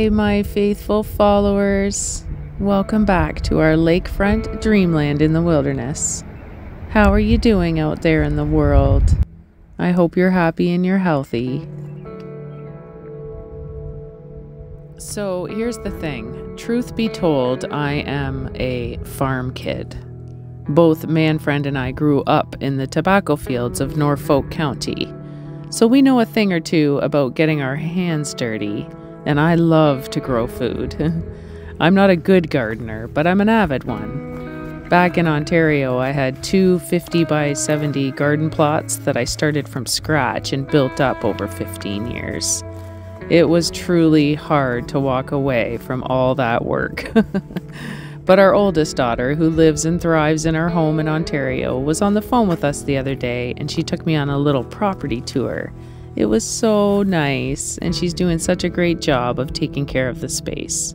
Hi, my faithful followers. Welcome back to our lakefront dreamland in the wilderness. How are you doing out there in the world? I hope you're happy and you're healthy. So here's the thing. Truth be told, I am a farm kid. Both Manfred and I grew up in the tobacco fields of Norfolk County. So we know a thing or two about getting our hands dirty, and I love to grow food. I'm not a good gardener, but I'm an avid one. Back in Ontario, I had two 50 by 70 garden plots that I started from scratch and built up over 15 years. It was truly hard to walk away from all that work. But our oldest daughter, who lives and thrives in our home in Ontario, was on the phone with us the other day, and she took me on a little property tour. It was so nice, and she's doing such a great job of taking care of the space.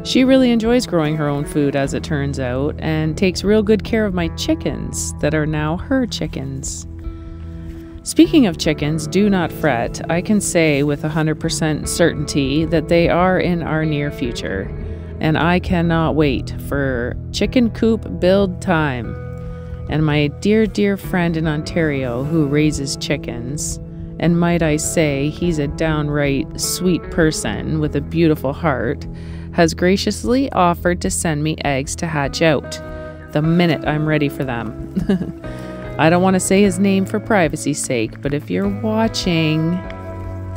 She really enjoys growing her own food, as it turns out, and takes real good care of my chickens that are now her chickens. Speaking of chickens, do not fret. I can say with 100% certainty that they are in our near future. And I cannot wait for chicken coop build time. And my dear, dear friend in Ontario who raises chickens, and might I say he's a downright sweet person with a beautiful heart, has graciously offered to send me eggs to hatch out the minute I'm ready for them. I don't want to say his name for privacy's sake, but if you're watching,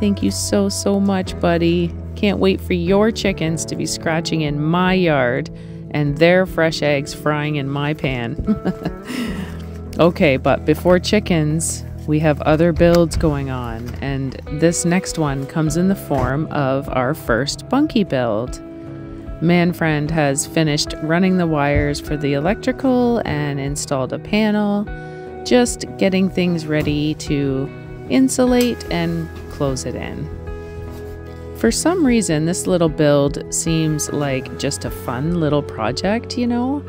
thank you so, so much, buddy. Can't wait for your chickens to be scratching in my yard and their fresh eggs frying in my pan. Okay, but before chickens, we have other builds going on, and this next one comes in the form of our first Bunkie build. Manfred has finished running the wires for the electrical and installed a panel, just getting things ready to insulate and close it in. For some reason, this little build seems like just a fun little project, you know?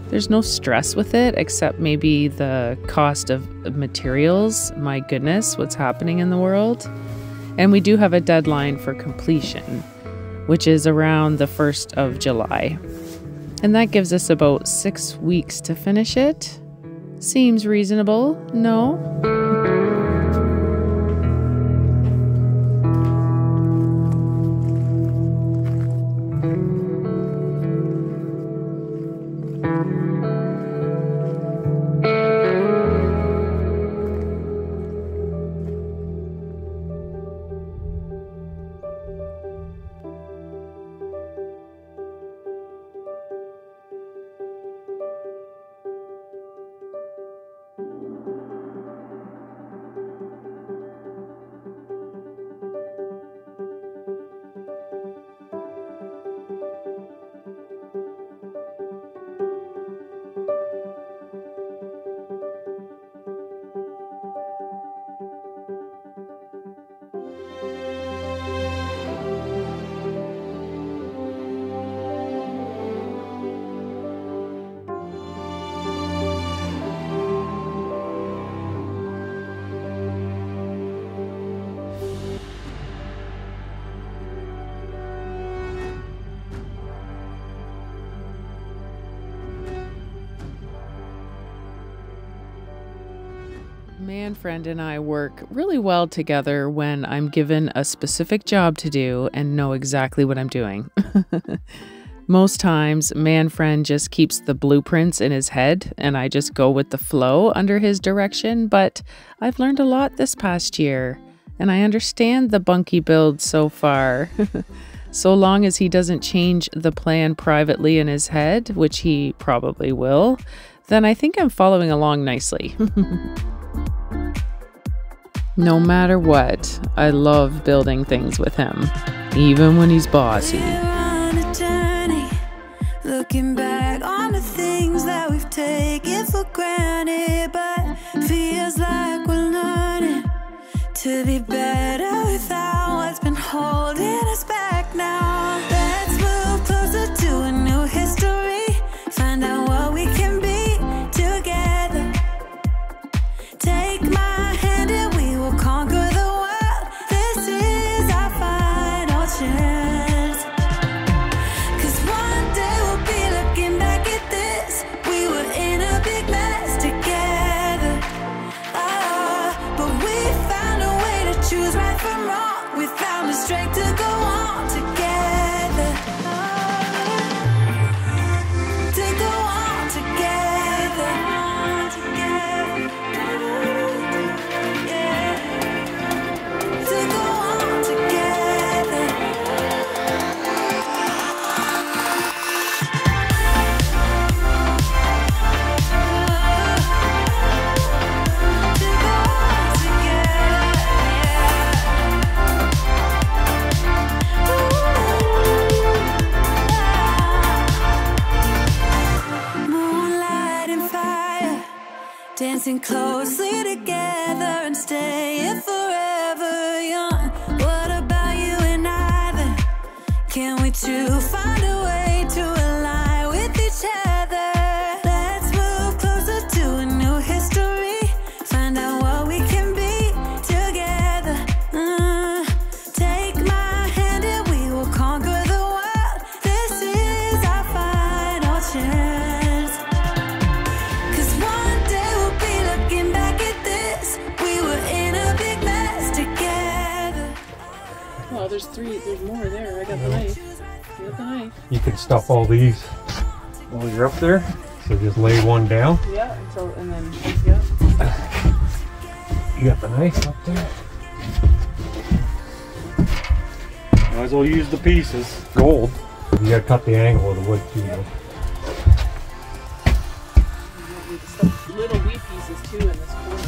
There's no stress with it, except maybe the cost of materials. My goodness, what's happening in the world? And we do have a deadline for completion, which is around the 1st of July. And that gives us about 6 weeks to finish it. Seems reasonable, no? Manfred and I work really well together when I'm given a specific job to do and know exactly what I'm doing. Most times, Manfred just keeps the blueprints in his head and I just go with the flow under his direction, but I've learned a lot this past year and I understand the Bunkie build so far. So long as he doesn't change the plan privately in his head, which he probably will, then I think I'm following along nicely. No matter what, I love building things with him, even when he's bossy. We're on a journey, looking back on the things that we've taken for granted, but feels like we're learning to be better without what's been holding us back now. Let's move closer to a new history, find out what we can be together. Take my hand and we will conquer the world. This is our final chance. strength to go on together. To go on together. Yeah. To go on together. Dancing closely together and staying forever young. What about you and I then? Can we two find a way to align with each other? Let's move closer to a new history. Find out what we can be together. Take my hand and we will conquer the world. This is our final chance. Oh, there's more there. I got the knife. You got the knife. You can stuff all these while you're up there. So just lay one down. Yeah, and then, yeah. You got the knife up there. Might as well use the pieces. Gold. You gotta cut the angle of the wood too. Yep. Little wee pieces too in this corner.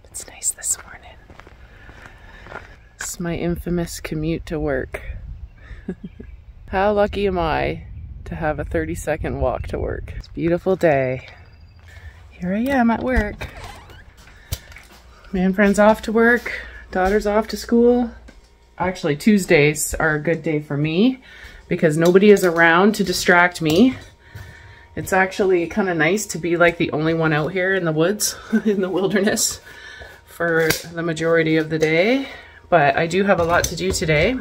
It's nice this morning. It's my infamous commute to work. How lucky am I to have a 30-second walk to work? It's a beautiful day. Here I am at work. Man friend's off to work, daughter's off to school. Actually, Tuesdays are a good day for me because nobody is around to distract me. It's actually kind of nice to be like the only one out here in the woods, in the wilderness, for the majority of the day. But I do have a lot to do today.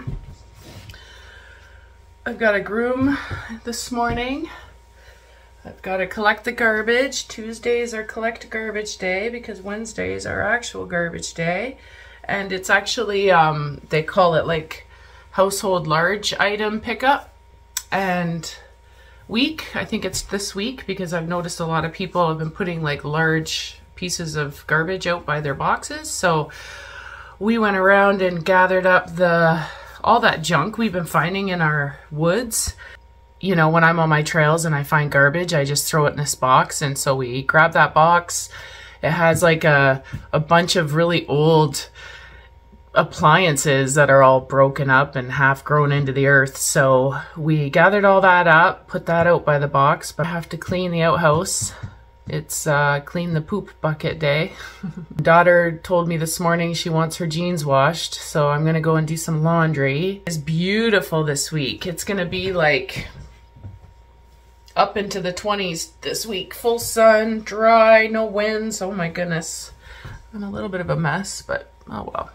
I've got to groom this morning. I've got to collect the garbage. Tuesdays are collect garbage day because Wednesdays are actual garbage day. And it's actually, they call it like household large item pickup and week. I think it's this week because I've noticed a lot of people have been putting like large pieces of garbage out by their boxes. So we went around and gathered up all that junk we've been finding in our woods. You know, when I'm on my trails and I find garbage, I just throw it in this box. And so we grabbed that box. It has like a bunch of really old appliances that are all broken up and half grown into the earth. So we gathered all that up, put that out by the box, but I have to clean the outhouse. It's clean the poop bucket day. Daughter told me this morning she wants her jeans washed, so I'm gonna go and do some laundry. It's beautiful this week. It's gonna be like up into the 20s this week. Full sun, dry, no winds. Oh my goodness. I'm a little bit of a mess, but oh well.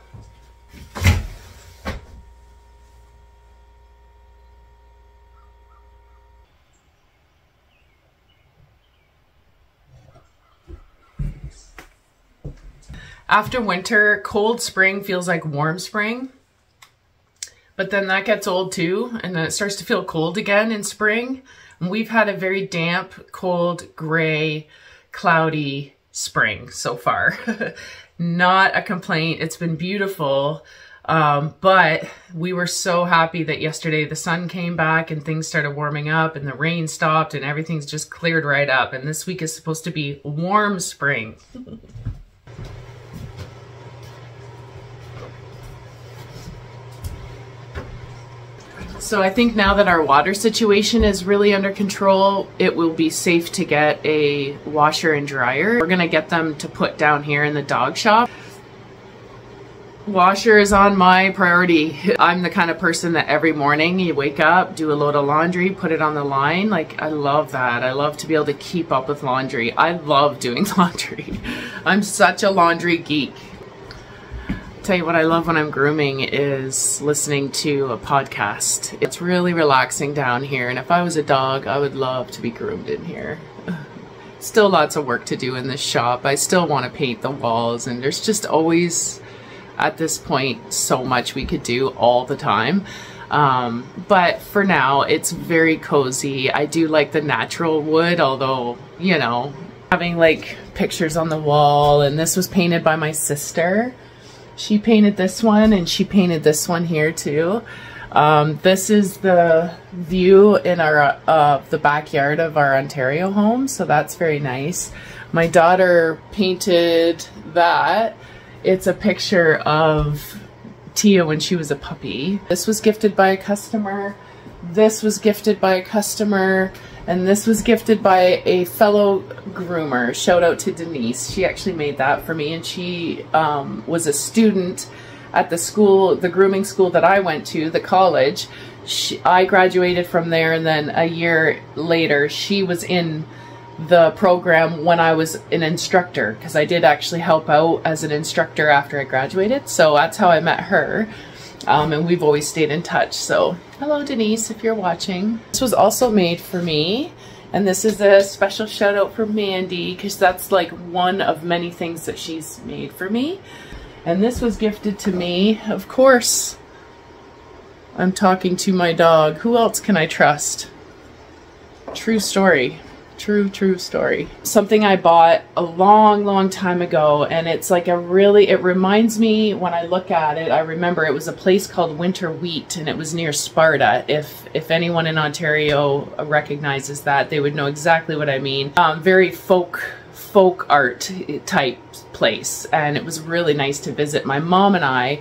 After winter, cold spring feels like warm spring, but then that gets old too, and then it starts to feel cold again in spring. And we've had a very damp, cold, gray, cloudy spring so far. Not a complaint. It's been beautiful, but we were so happy that yesterday the sun came back and things started warming up and the rain stopped and everything's just cleared right up. And this week is supposed to be warm spring. So I think now that our water situation is really under control, it will be safe to get a washer and dryer. We're gonna get them to put down here in the dog shop. Washer is on my priority. I'm the kind of person that every morning you wake up, do a load of laundry, put it on the line. Like, I love that. I love to be able to keep up with laundry. I love doing laundry. I'm such a laundry geek. Tell you what I love when I'm grooming is listening to a podcast. It's really relaxing down here, and if I was a dog, I would love to be groomed in here. Still lots of work to do in this shop. I still want to paint the walls, and there's just always, at this point, so much we could do all the time. But for now, it's very cozy. I do like the natural wood, although, you know, having like pictures on the wall, and this was painted by my sister. She painted this one, and she painted this one here too. This is the view in our the backyard of our Ontario home, so that's very nice. My daughter painted that. It's a picture of Tia when she was a puppy. This was gifted by a customer. This was gifted by a customer. And this was gifted by a fellow groomer. Shout out to Denise. She actually made that for me, and she was a student at the school, the grooming school that I went to, the college. I graduated from there, and then a year later she was in the program when I was an instructor, because I did actually help out as an instructor after I graduated. So that's how I met her. And we've always stayed in touch. So hello Denise, if you're watching. This was also made for me, and this is a special shout out for Mandy, because that's like one of many things that she's made for me. And this was gifted to me. Of course, I'm talking to my dog. Who else can I trust? True story. True story. Something I bought a long time ago, and it's like a really, it reminds me, when I look at it, I remember it was a place called Winter Wheat, and it was near Sparta. If anyone in Ontario recognizes that, they would know exactly what I mean. Very folk art type place, and it was really nice to visit. My mom and I,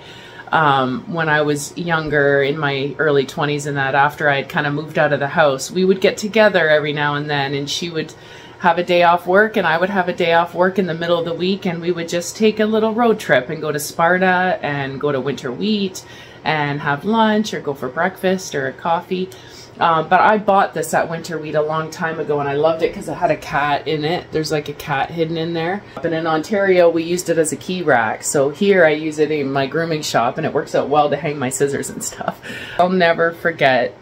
when I was younger, in my early 20s and that, after I'd kind of moved out of the house, we would get together every now and then, and she would have a day off work and I would have a day off work in the middle of the week, and we would just take a little road trip and go to Sparta and go to Winter Wheat and have lunch or go for breakfast or a coffee. But I bought this at Winter Wheat a long time ago, and I loved it because it had a cat in it. There's like a cat hidden in there. But in Ontario, we used it as a key rack. So here I use it in my grooming shop, and it works out well to hang my scissors and stuff. I'll never forget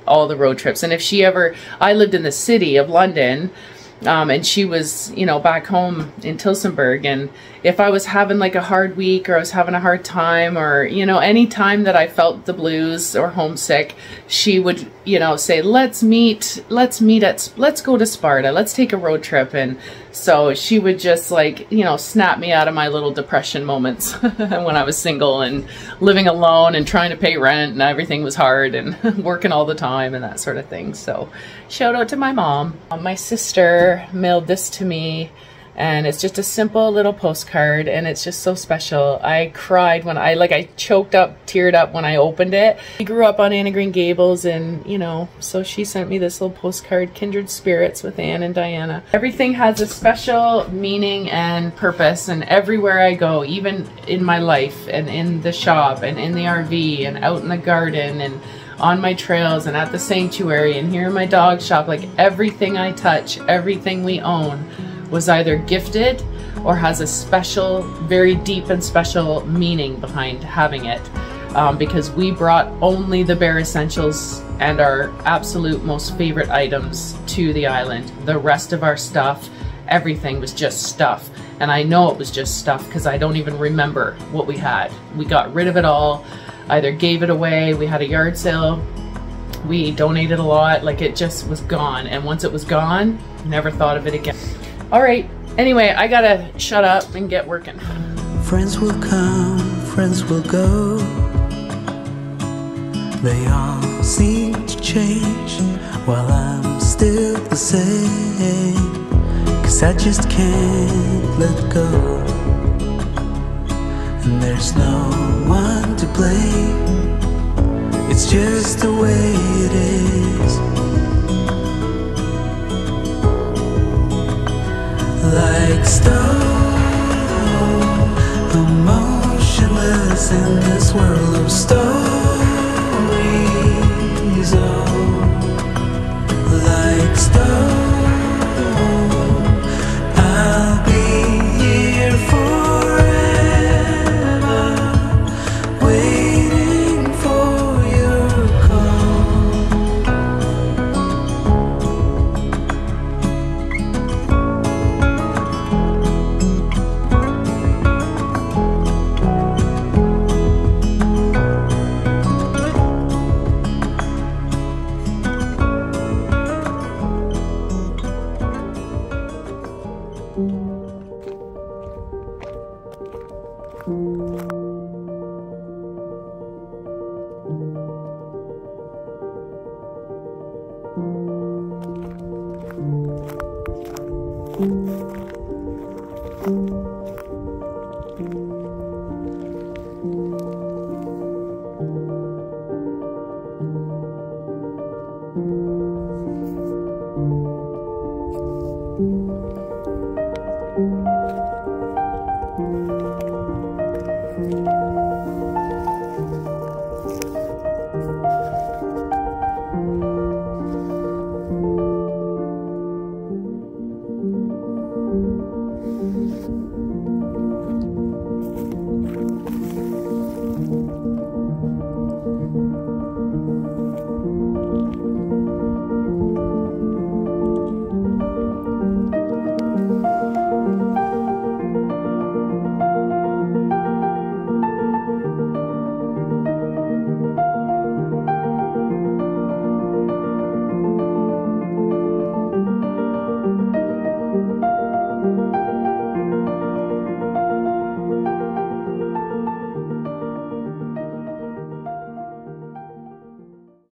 all the road trips. And if she ever, I lived in the city of London, and she was, you know, back home in Tillsonburg, and if I was having like a hard week, or I was having a hard time, or, you know, any time that I felt the blues or homesick, she would, you know, say, let's go to Sparta, let's take a road trip. And so she would just, like, you know, snap me out of my little depression moments when I was single and living alone and trying to pay rent, and everything was hard, and working all the time and that sort of thing. So shout out to my mom. My sister mailed this to me, and it's just a simple little postcard, and it's just so special. I cried when I choked up, teared up when I opened it. I grew up on Anne of Green Gables, and, you know, so she sent me this little postcard, Kindred Spirits with Anne and Diana. Everything has a special meaning and purpose, and everywhere I go, even in my life and in the shop and in the RV and out in the garden and on my trails and at the sanctuary and here in my dog shop, like everything I touch, everything we own, was either gifted or has a special, very deep and special meaning behind having it, because we brought only the bare essentials and our absolute most favorite items to the island. The rest of our stuff, everything was just stuff, and I know it was just stuff because I don't even remember what we had. We got rid of it all, either gave it away, we had a yard sale, we donated a lot, like it just was gone, and once it was gone, never thought of it again. All right, anyway, I gotta shut up and get working. Friends will come, friends will go. They all seem to change while I'm still the same. 'Cause I just can't let go. And there's no one to blame. It's just the way it is. Like stone, emotionless in this world of stories, oh, like stone, I'll be here forever, waiting for your call.